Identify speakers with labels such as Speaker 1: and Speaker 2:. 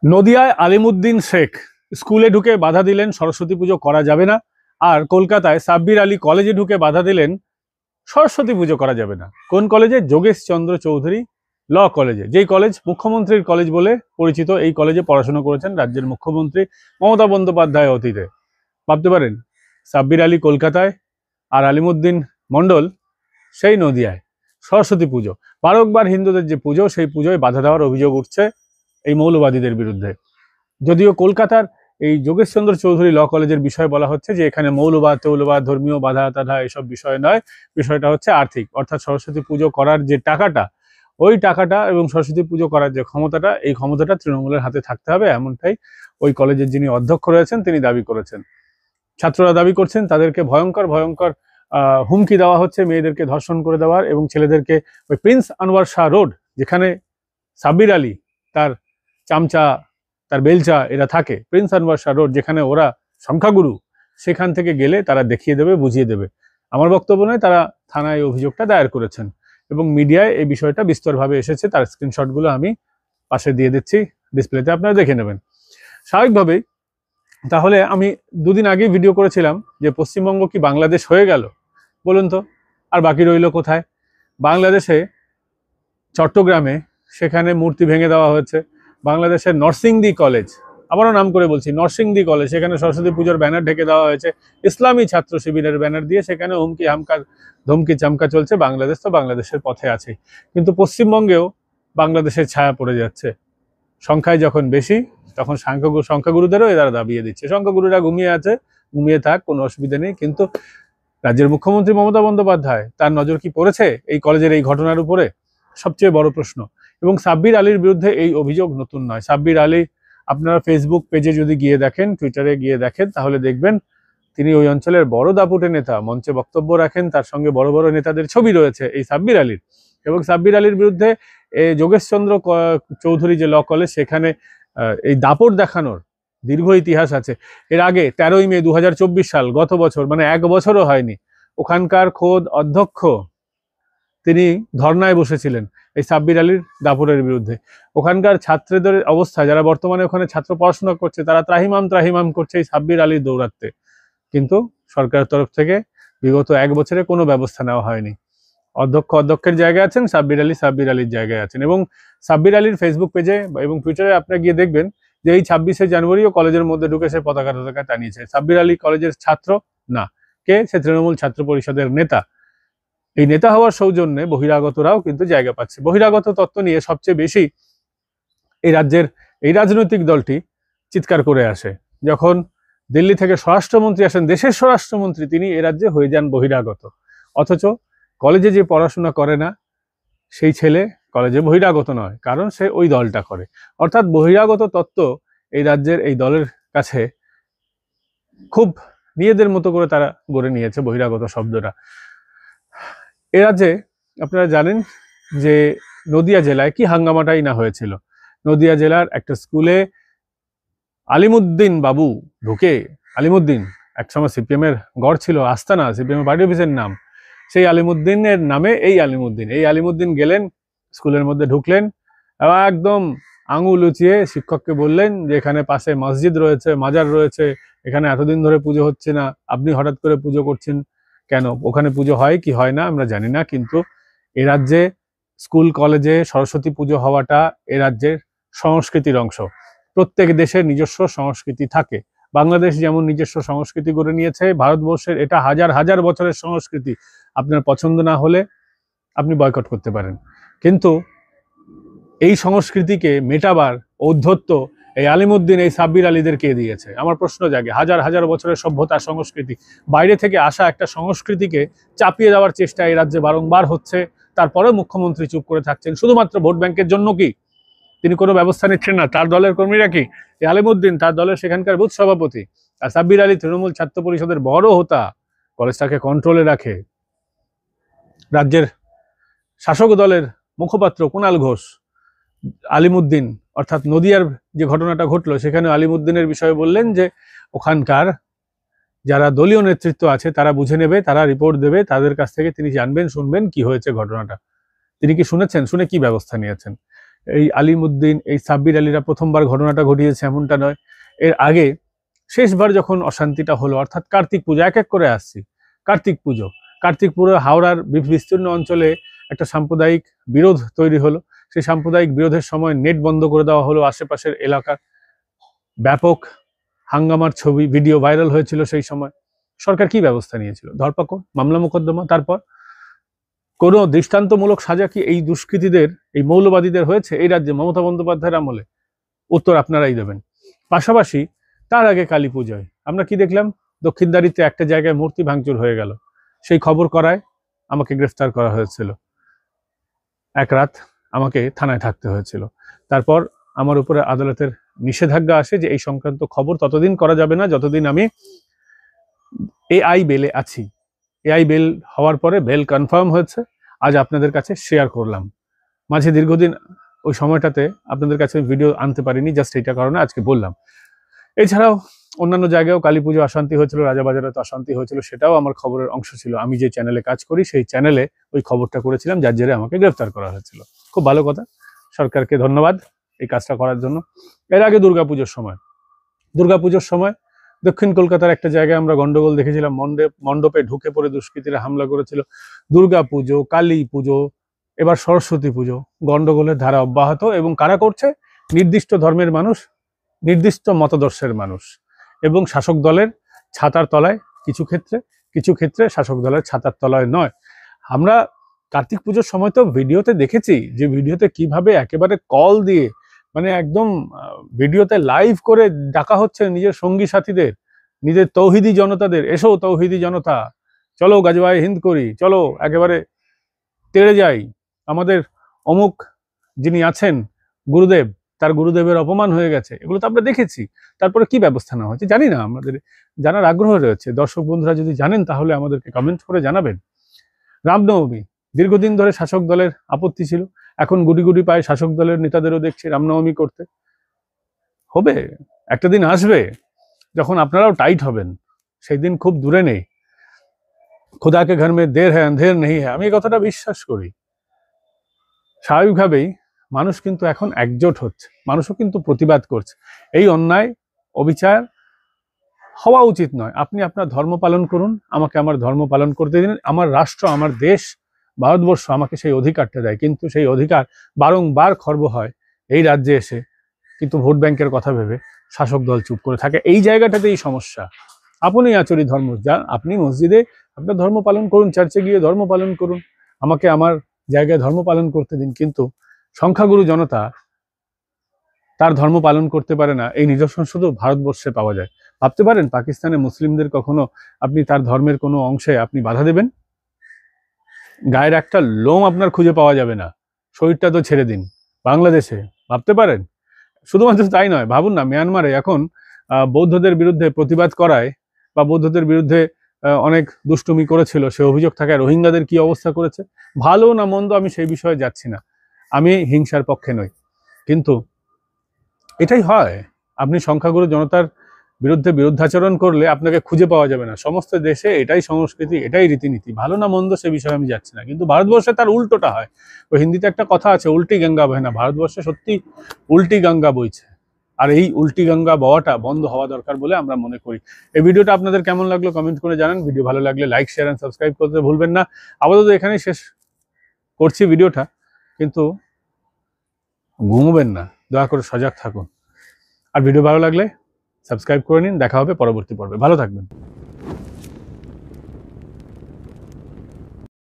Speaker 1: নদিয়ায় আলিমুদ্দিন শেখ স্কুলে ঢুকে বাধা দিলেন সরস্বতী পুজো করা যাবে না, আর কলকাতায় সাব্বির আলী কলেজে ঢুকে বাধা দিলেন সরস্বতী পুজো করা যাবে না। কোন কলেজে? যোগেশ চন্দ্র চৌধুরী ল কলেজে, যেই কলেজ মুখ্যমন্ত্রীর কলেজ বলে পরিচিত। এই কলেজে পড়াশোনা করেছেন রাজ্যের মুখ্যমন্ত্রী মমতা বন্দ্যোপাধ্যায় অতীতে। ভাবতে পারেন, সাব্বির আলী কলকাতায় আর আলিমুদ্দিন মণ্ডল সেই নদিয়ায়। সরস্বতী পুজো বারংবার হিন্দুদের যে পুজো, সেই পুজোয় বাধা দেওয়ার অভিযোগ উঠছে এই মৌলবাদীদের বিরুদ্ধে। যদিও কলকাতার এই যোগেশচন্দ্র চৌধুরী ল কলেজের বিষয় বলা হচ্ছে যে এখানে মৌলবাদ তৌলবাদ ধর্মীয় বাধা টাধা এসব বিষয় নয়, বিষয়টা হচ্ছে আর্থিক। অর্থাৎ সরস্বতী পুজো করার যে টাকাটা, ওই টাকাটা এবং সরস্বতী পুজো করার যে ক্ষমতাটা, এই ক্ষমতাটা তৃণমূলের হাতে থাকতে হবে, এমনটাই ওই কলেজের যিনি অধ্যক্ষ রয়েছেন তিনি দাবি করেছেন। ছাত্ররা দাবি করছেন তাদেরকে ভয়ঙ্কর ভয়ঙ্কর হুমকি দেওয়া হচ্ছে, মেয়েদেরকে ধর্ষণ করে দেওয়ার এবং ছেলেদেরকে ওই প্রিন্স আনোয়ার শাহ রোড, যেখানে সাব্বির আলী তার চামচা তার বেলচা এরা থাকে, প্রিন্স আনোয়ার শাহ রোড যেখানে ওরা সংখ্যাগুরু, সেখান থেকে গেলে তারা দেখিয়ে দেবে, বুঝিয়ে দেবে। আমার বক্তব্য নয়, তারা থানায় অভিযোগটা দায়ের করেছেন এবং মিডিয়ায় এই বিষয়টা বিস্তরভাবে এসেছে। তার স্ক্রিনশটগুলো আমি পাশে দিয়ে দিচ্ছি ডিসপ্লেতে, আপনারা দেখে নেবেন। স্বাভাবিকভাবেই তাহলে আমি দুদিন আগেই ভিডিও করেছিলাম যে পশ্চিমবঙ্গ কি বাংলাদেশ হয়ে গেল? বলুন তো, আর বাকি রইল কোথায়? বাংলাদেশে চট্টগ্রামে সেখানে মূর্তি ভেঙে দেওয়া হয়েছে। বাংলাদেশের নরসিংদী কলেজ, আবারও নাম করে বলছি, নরসিংদী কলেজ, সেখানে সরস্বতী পুজোর ব্যানার ঢেকে দেওয়া হয়েছে ইসলামী ছাত্র শিবিরের ব্যানার দিয়ে। সেখানে হুমকি হামকার ধমকি চামকা চলছে। বাংলাদেশ তো বাংলাদেশের পথে আছে, কিন্তু পশ্চিমবঙ্গেও বাংলাদেশের ছায়া পড়ে যাচ্ছে। সংখ্যায় যখন বেশি, তখন সংখ্যাগুরুদেরও এরা দাবিয়ে দিচ্ছে। সংখ্যাগুরুরা ঘুমিয়ে আছে, ঘুমিয়ে থাক, কোনো অসুবিধা নেই। কিন্তু রাজ্যের মুখ্যমন্ত্রী মমতা বন্দ্যোপাধ্যায়, তার নজর কি পড়েছে এই কলেজের এই ঘটনার উপরে? সবচেয়ে বড় প্রশ্ন। এবং সাব্বির আলীর বিরুদ্ধে এই অভিযোগ নতুন নয়। সাব্বির আলী, আপনারা ফেসবুক পেজে যদি গিয়ে দেখেন, টুইটারে গিয়ে দেখেন, তাহলে দেখবেন তিনি ওই অঞ্চলের বড় দাপুটে নেতা, মঞ্চে বক্তব্য রাখেন, তার সঙ্গে বড় বড় নেতাদের ছবি রয়েছে এই সাব্বির আলীর। এবং সাব্বির আলীর বিরুদ্ধে যোগেশচন্দ্র চৌধুরী যে ল কলেজ, সেখানে এই দাপট দেখানোর দীর্ঘ ইতিহাস আছে। এর আগে 13ই মে 2024 সাল, গত বছর, মানে এক বছরও হয়নি, ওখানকার খোদ অধ্যক্ষ তিনি ধর্নায় বসেছিলেন এই সাব্বির আলীর দাপটের বিরুদ্ধে। ওখানকার ছাত্রদের অবস্থা, যারা বর্তমানে ওখানে ছাত্র পড়াশোনা করছে, তারা ত্রাহিমাম করছে এই সাব্বির আলীর দৌরাত্মে। কিন্তু সরকারের তরফ থেকে বিগত এক বছরে কোনো ব্যবস্থা নেওয়া হয়নি। অধ্যক্ষের জায়গায় আছেন, সাব্বির আলীর জায়গায় আছেন। এবং সাব্বির আলীর ফেসবুক পেজে এবং টুইটারে আপনারা গিয়ে দেখবেন যে এই 26শে জানুয়ারিও কলেজের মধ্যে ঢুকে সে পতাকা টানিয়েছে। সাব্বির আলী কলেজের ছাত্র না, কে? সে তৃণমূল ছাত্র পরিষদের নেতা। এই নেতা হওয়ার সৌজন্যে বহিরাগতরাও কিন্তু জায়গা পাচ্ছে। বহিরাগত তত্ত্ব নিয়ে সবচেয়ে বেশি এই রাজ্যের এই রাজনৈতিক দলটি চিৎকার করে আসে। যখন দিল্লি থেকে স্বরাষ্ট্রমন্ত্রী আসেন, দেশের স্বরাষ্ট্রমন্ত্রী, তিনি এ রাজ্যে হয়ে যান বহিরাগত। অথচ কলেজে যে পড়াশোনা করে না সেই ছেলে কলেজে বহিরাগত নয়, কারণ সে ওই দলটা করে। অর্থাৎ বহিরাগত তত্ত্ব এই রাজ্যের এই দলের কাছে খুব নিজেদের মতো করে তারা গড়ে নিয়েছে বহিরাগত শব্দটা। এ রাজ্যে আপনারা জানেন যে নদিয়া জেলায় কি হাঙ্গামাটাই না হয়েছিল। নদিয়া জেলার একটা স্কুলে আলিমুদ্দিন বাবু ঢুকে, আলিমুদ্দিন একসময় সিপিএম এর গড় ছিল, আস্তানা, সিপিএম পার্টি অফিসের নাম, সেই আলিমুদ্দিনের নামে এই আলিমুদ্দিন গেলেন স্কুলের মধ্যে, ঢুকলেন এবং একদম আঙুল উঁচিয়ে শিক্ষককে বললেন যে এখানে পাশে মসজিদ রয়েছে, মাজার রয়েছে, এখানে এতদিন ধরে পুজো হচ্ছে না, আপনি হঠাৎ করে পুজো করছেন কেন? ওখানে পুজো হয় কি হয় না আমরা জানি না, কিন্তু এ রাজ্যে স্কুল কলেজে সরস্বতী পুজো হওয়াটা এ রাজ্যের সংস্কৃতির অংশ। প্রত্যেক দেশের নিজস্ব সংস্কৃতি থাকে। বাংলাদেশ যেমন নিজস্ব সংস্কৃতি গড়ে নিয়েছে, ভারতবর্ষের এটা হাজার হাজার বছরের সংস্কৃতি। আপনার পছন্দ না হলে আপনি বয়কট করতে পারেন, কিন্তু এই সংস্কৃতিকে মেটাবার ঔদ্ধত্য এই আলিমুদ্দিন, এই সাব্বির আলীদের কে দিয়েছে? আমার প্রশ্ন জাগে। হাজার হাজার বছরের সভ্যতা, সংস্কৃতি, বাইরে থেকে আসা একটা সংস্কৃতিকে চাপিয়ে দেওয়ার চেষ্টা এই রাজ্যে বারংবার হচ্ছে। তারপরেও মুখ্যমন্ত্রী চুপ করে থাকছেন, শুধুমাত্র ভোট ব্যাংকের জন্য। কি তিনি কোনো ব্যবস্থা নিচ্ছেন না? তার দলের কর্মীরা কি? এই আলিমুদ্দিন তার দলের সেখানকার বুথ সভাপতি, আর সাব্বির আলী তৃণমূল ছাত্র পরিষদের বড় হোতা, কলেজটাকে কন্ট্রোলে রাখে। রাজ্যের শাসক দলের মুখপাত্র কুণাল ঘোষ আলিমুদ্দিন, অর্থাৎ নদিয়ার যে ঘটনাটা ঘটলো সেখানে আলিমুদ্দিনের বিষয়ে বললেন যে ওখানকার যারা দলীয় নেতৃত্ব আছে তারা বুঝে নেবে, তারা রিপোর্ট দেবে, তাদের কাছ থেকে তিনি জানবেন, শুনবেন কি হয়েছে ঘটনাটা। তিনি কি শুনেছেন? শুনে কি ব্যবস্থা নিয়েছেন? এই আলিমুদ্দিন, এই সাব্বির আলীরা প্রথমবার ঘটনাটা ঘটিয়েছে এমনটা নয়। এর আগে শেষবার যখন অশান্তিটা হলো, অর্থাৎ কার্তিক পুজো, এক এক করে আসছি। কার্তিক পুজো হাওড়ার বিস্তীর্ণ অঞ্চলে একটা সাম্প্রদায়িক বিরোধ তৈরি হলো। সেই সাম্প্রদায়িক বিরোধের সময় নেট বন্ধ করে দেওয়া হলো। আশেপাশের এলাকার ব্যাপক হাঙ্গামার ছবি, ভিডিও ভাইরাল হয়েছিল। সেই সময় সরকার কি ব্যবস্থা নিয়েছিল? ধরপাকড়, মামলা মোকদ্দমা। তারপর কোনো দৃষ্টান্তমূলক সাজা কি এই দুষ্কৃতীদের, এই মৌলবাদীদের হয়েছে এই রাজ্যে মমতা বন্দ্যোপাধ্যায়ের আমলে? উত্তর আপনারাই দেবেন। পাশাপাশি তার আগে কালী পুজোয় আমরা কি দেখলাম? দক্ষিণদারিতে একটা জায়গায় মূর্তি ভাঙচুর হয়ে গেল। সেই খবর করায় আমাকে গ্রেফতার করা হয়েছিল, এক রাত আমাকে থানায় থাকতে হয়েছিল। তারপর আমার উপরে আদালতের নিষেধাজ্ঞা আসে যে এই সংক্রান্ত খবর ততদিন করা যাবে না যতদিন আমি এআই বেলে আছি। এআই বেল হওয়ার পরে বেল কনফার্ম হয়েছে, আজ আপনাদের কাছে শেয়ার করলাম। মাঝে দীর্ঘদিন ওই সময়টাতে আপনাদের কাছে ভিডিও আনতে পারিনি, জাস্ট এইটা কারণে আজকে বললাম। এছাড়াও অন্যান্য জায়গায়ও কালী পুজো অশান্তি হয়েছিল, রাজাবাজারে তো অশান্তি হয়েছিল, সেটাও আমার খবরের অংশ ছিল। আমি যে চ্যানেলে কাজ করি সেই চ্যানেলে ওই খবরটা করেছিলাম, যার জেরে আমাকে গ্রেফতার করা হয়েছিল। খুব ভালো কথা, সরকারকে ধন্যবাদ এই কাজটা করার জন্য। এর আগে দুর্গাপুজোর সময় দক্ষিণ কলকাতার একটা জায়গায় আমরা গন্ডগোল দেখেছিলাম। মণ্ডপে ঢুকে পড়ে দুষ্কৃতীরা হামলা করেছিল। দুর্গাপুজো, কালী পুজো, এবার সরস্বতী পুজো, গন্ডগোলের ধারা অব্যাহত। এবং কারা করছে? নির্দিষ্ট ধর্মের মানুষ, নির্দিষ্ট মতাদর্শের মানুষ এবং শাসক দলের ছাতার তলায়, কিছু ক্ষেত্রে শাসক দলের ছাতার তলায় নয়। আমরা কার্তিক পুজোর সময় তো ভিডিওতে দেখেছি যে ভিডিওতে কিভাবে একেবারে কল দিয়ে, মানে একদম ভিডিওতে লাইভ করে ডাকা হচ্ছে নিজের সঙ্গী সাথীদের, নিজের তৌহিদি জনতাদের, এসো তৌহিদি জনতা, চলো গাজওয়ায় হিন্দ করি, চলো একেবারে তেড়ে যাই। আমাদের অমুক যিনি আছেন গুরুদেব, তার গুরুদেবের অপমান হয়ে গেছে, এগুলো তো আমরা দেখেছি। তারপরে কি ব্যবস্থা নেওয়া হয়েছে জানি না, আমাদের জানার আগ্রহ রয়েছে। দর্শক বন্ধুরা যদি জানেন তাহলে আমাদেরকে কমেন্ট করে জানাবেন। রামনবমী, দীর্ঘদিন ধরে শাসক দলের আপত্তি ছিল, এখন গুটি গুটি পায় শাসক দলের নেতাদেরও দেখছি রামনবমী করতে। হবে, একটা দিন আসবে যখন আপনারাও টাইট হবেন, সেই দিন খুব দূরে নেই। খুদা কে ঘর মে দের হ্যায় আন্ধের নেই হ্যায়, আমি এই কথাটা বিশ্বাস করি। স্বাভাবিকভাবেই মানুষ কিন্তু এখন একজোট হচ্ছে, মানুষও কিন্তু প্রতিবাদ করছে। এই অন্যায় অবিচার হওয়া উচিত নয়। আপনি আপনার ধর্ম পালন করুন, আমাকে আমার ধর্ম পালন করতে দিন। আমার রাষ্ট্র, আমার দেশ ভারতবর্ষ আমাকে সেই অধিকারটা দেয়, কিন্তু সেই অধিকার বারংবার খর্ব হয় এই রাজ্যে এসে। কিন্তু ভোট ব্যাংকের কথা ভেবে শাসক দল চুপ করে থাকে। এই জায়গাটাতেই সমস্যা। আপনি আচরি ধর্ম, যা আপনি মসজিদে আপনার ধর্ম পালন করুন, চার্চে গিয়ে ধর্ম পালন করুন, আমাকে আমার জায়গায় ধর্ম পালন করতে দিন। কিন্তু সংখ্যাগুরু জনতা তার ধর্ম পালন করতে পারে না, এই নিদর্শন শুধু ভারতবর্ষে পাওয়া যায়। ভাবতে পারেন পাকিস্তানে মুসলিমদের কখনো আপনি তার ধর্মের কোনো অংশে আপনি বাধা দেবেন? গায়ের একটা লোম আপনার খুঁজে পাওয়া যাবে না, শরীরটা তো ছেড়ে দিন। বাংলাদেশে ভাবতে পারেন? শুধুমাত্র তাই নয়, ভাবুন না মিয়ানমারে এখন বৌদ্ধদের বিরুদ্ধে প্রতিবাদ করায় বা বৌদ্ধদের বিরুদ্ধে অনেক দুষ্টুমি করেছিল, সে অভিযোগ থাকায় রোহিঙ্গাদের কি অবস্থা করেছে। ভালো না মন্দ আমি সেই বিষয়ে যাচ্ছি না, আমি হিংসার পক্ষে নই, কিন্তু এটাই হয়। আপনি সংখ্যাগুরু জনতার বিরুদ্ধে বিরুদ্ধাচরণ করলে আপনাকে খুঁজে পাওয়া যাবে না। সমস্ত দেশে এটাই সংস্কৃতি, এটাই রীতিনীতি। ভালো না মন্দ সে বিষয়ে আমি যাচ্ছি না, কিন্তু ভারতবর্ষে তার উল্টোটা হয়। ওই হিন্দিতে একটা কথা আছে, উল্টি গঙ্গা বহে না। ভারতবর্ষে সত্যি উল্টি গঙ্গা বইছে, আর এই উল্টি গঙ্গা বওয়াটা বন্ধ হওয়া দরকার বলে আমরা মনে করি। এই ভিডিওটা আপনাদের কেমন লাগলো কমেন্ট করে জানান। ভিডিও ভালো লাগলে লাইক, শেয়ার এন্ড সাবস্ক্রাইব করতে ভুলবেন না। আপাতত এখানেই শেষ করছি ভিডিওটা, কিন্তু ঘুমোবেন না, দয়া করে সজাগ থাকুন। আর ভিডিও ভালো লাগলে সাবস্ক্রাইব করে নিন। দেখা হবে পরবর্তী পর্বে, ভালো থাকবেন।